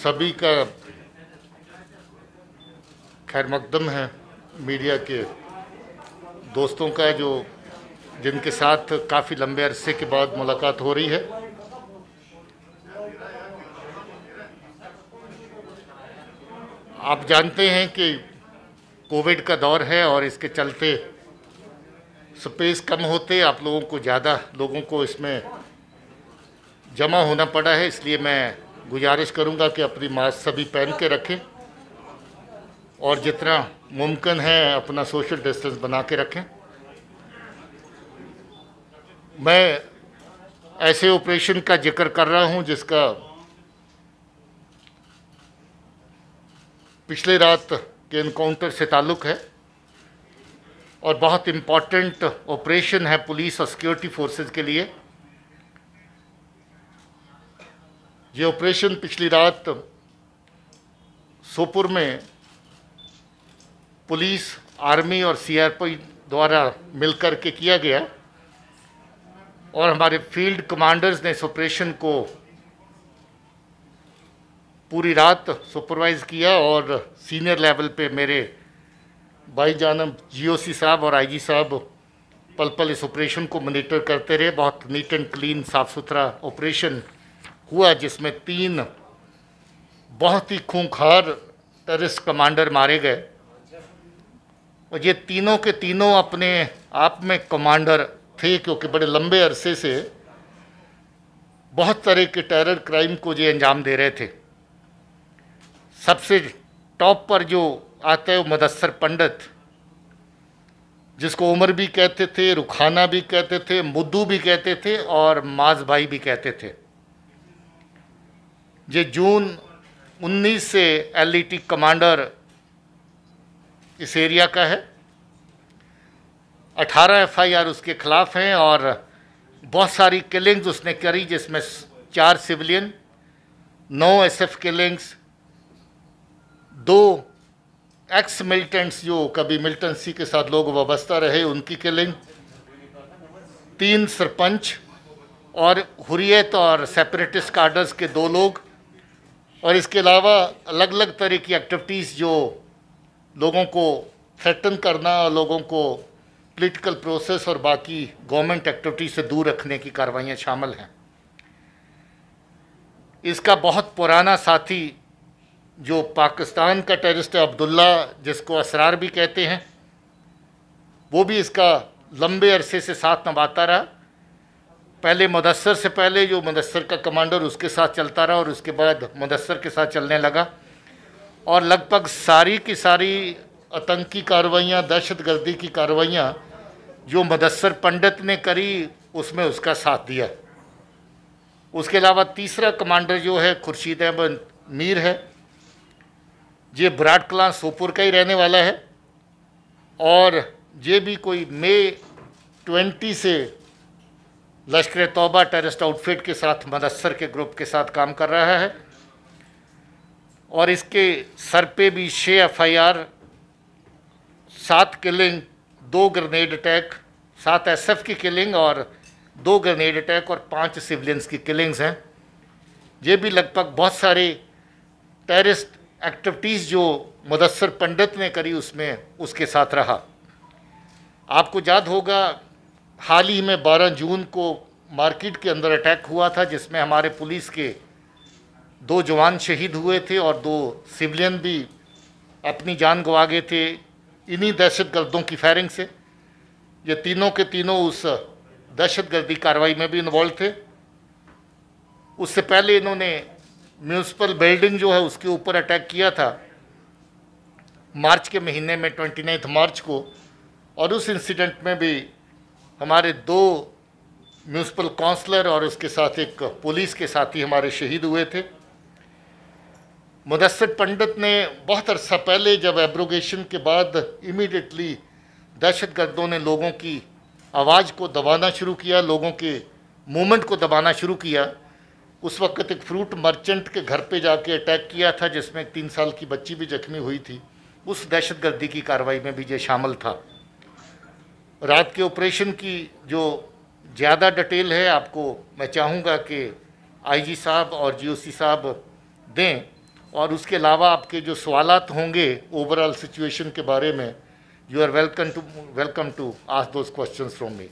सभी का खैर मकदम है। मीडिया के दोस्तों का जो जिनके साथ काफ़ी लंबे अरसे के बाद मुलाकात हो रही है। आप जानते हैं कि कोविड का दौर है और इसके चलते स्पेस कम होते आप लोगों को ज़्यादा लोगों को इसमें जमा होना पड़ा है, इसलिए मैं गुजारिश करूंगा कि अपनी मास्क सभी पहन के रखें और जितना मुमकिन है अपना सोशल डिस्टेंस बना के रखें। मैं ऐसे ऑपरेशन का जिक्र कर रहा हूं जिसका पिछले रात के इनकाउंटर से ताल्लुक़ है और बहुत इम्पॉर्टेंट ऑपरेशन है पुलिस और सिक्योरिटी फोर्सेस के लिए। ये ऑपरेशन पिछली रात सोपुर में पुलिस, आर्मी और सीआरपी द्वारा मिलकर के किया गया और हमारे फील्ड कमांडर्स ने इस ऑपरेशन को पूरी रात सुपरवाइज़ किया और सीनियर लेवल पे मेरे भाईजान जीओसी साहब और आईजी साहब पल पल इस ऑपरेशन को मॉनिटर करते रहे। बहुत नीट एंड क्लीन साफ़ सुथरा ऑपरेशन हुआ जिसमें 3 बहुत ही खूंखार टेररिस्ट कमांडर मारे गए और ये तीनों के तीनों अपने आप में कमांडर थे, क्योंकि बड़े लंबे अरसे से बहुत तरह के टेरर क्राइम को ये अंजाम दे रहे थे। सबसे टॉप पर जो आता है वो मुदस्सर पंडित, जिसको उमर भी कहते थे, रुखाना भी कहते थे, मुद्दू भी कहते थे और माज भाई भी कहते थे। ये जून 19 से एलईटी कमांडर इस एरिया का है। 18 एफआईआर उसके खिलाफ हैं और बहुत सारी किलिंग्स उसने करी, जिसमें 4 civilian, 9 SF killings, 2 x militants जो कभी मिलिटेंसी के साथ लोग वाबस्ता रहे उनकी किलिंग, 3 सरपंच और हुर्रियत और सेपरेटिस्ट कार्डर्स के 2 लोग, और इसके अलावा अलग अलग तरह की एक्टिविटीज़ जो लोगों को थ्रेटन करना, लोगों को पॉलिटिकल प्रोसेस और बाकी गवर्नमेंट एक्टिविटी से दूर रखने की कार्रवाइयाँ शामिल हैं। इसका बहुत पुराना साथी जो पाकिस्तान का टेररिस्ट है अब्दुल्ला, जिसको असरार भी कहते हैं, वो भी इसका लंबे अरसे से साथ निभाता रहा। पहले मुदस्सर से पहले जो मुदस्सर का कमांडर उसके साथ चलता रहा और उसके बाद मुदस्सर के साथ चलने लगा और लगभग सारी की सारी आतंकी कार्रवाइयाँ, दहशतगर्दी की कार्रवाइयाँ जो मुदस्सर पंडित ने करी उसमें उसका साथ दिया। उसके अलावा तीसरा कमांडर जो है खुर्शीद अहमद मीर है, ये बराड कलां सोपुर का ही रहने वाला है और ये भी कोई मई 20 से लश्कर तौबा टेररिस्ट आउटफिट के साथ मुदस्सर के ग्रुप के साथ काम कर रहा है और इसके सर पे भी 6 FIR, 7 killing, 2 grenade attack, 7 SF की किलिंग और 2 ग्रेनेड अटैक और 5 सिविलियंस की किलिंग्स हैं। ये भी लगभग बहुत सारे टेररिस्ट एक्टिविटीज़ जो मुदस्सर पंडित ने करी उसमें उसके साथ रहा। आपको याद होगा हाल ही में 12 जून को मार्केट के अंदर अटैक हुआ था जिसमें हमारे पुलिस के 2 जवान शहीद हुए थे और 2 सिविलियन भी अपनी जान गंवा गए थे इन्हीं दहशतगर्दों की फायरिंग से। ये तीनों के तीनों उस दहशतगर्दी कार्रवाई में भी इन्वॉल्व थे। उससे पहले इन्होंने म्यूनसिपल बिल्डिंग जो है उसके ऊपर अटैक किया था मार्च के महीने में 29 मार्च को, और उस इंसिडेंट में भी हमारे 2 म्यूनसिपल काउंसलर और उसके साथ एक पुलिस के साथी हमारे शहीद हुए थे। मुदस्सर पंडित ने बहुत अरसा पहले जब एब्रोगेशन के बाद इमीडिएटली दहशतगर्दों ने लोगों की आवाज़ को दबाना शुरू किया, लोगों के मूवमेंट को दबाना शुरू किया, उस वक्त एक फ्रूट मर्चेंट के घर पे जाके अटैक किया था जिसमें एक 3 साल की बच्ची भी जख्मी हुई थी। उस दहशतगर्दी की कार्रवाई में भी ये शामिल था। रात के ऑपरेशन की जो ज़्यादा डिटेल है आपको मैं चाहूँगा कि आईजी साहब और जीओसी साहब दें और उसके अलावा आपके जो सवालात होंगे ओवरऑल सिचुएशन के बारे में, you are welcome to ask those questions from me.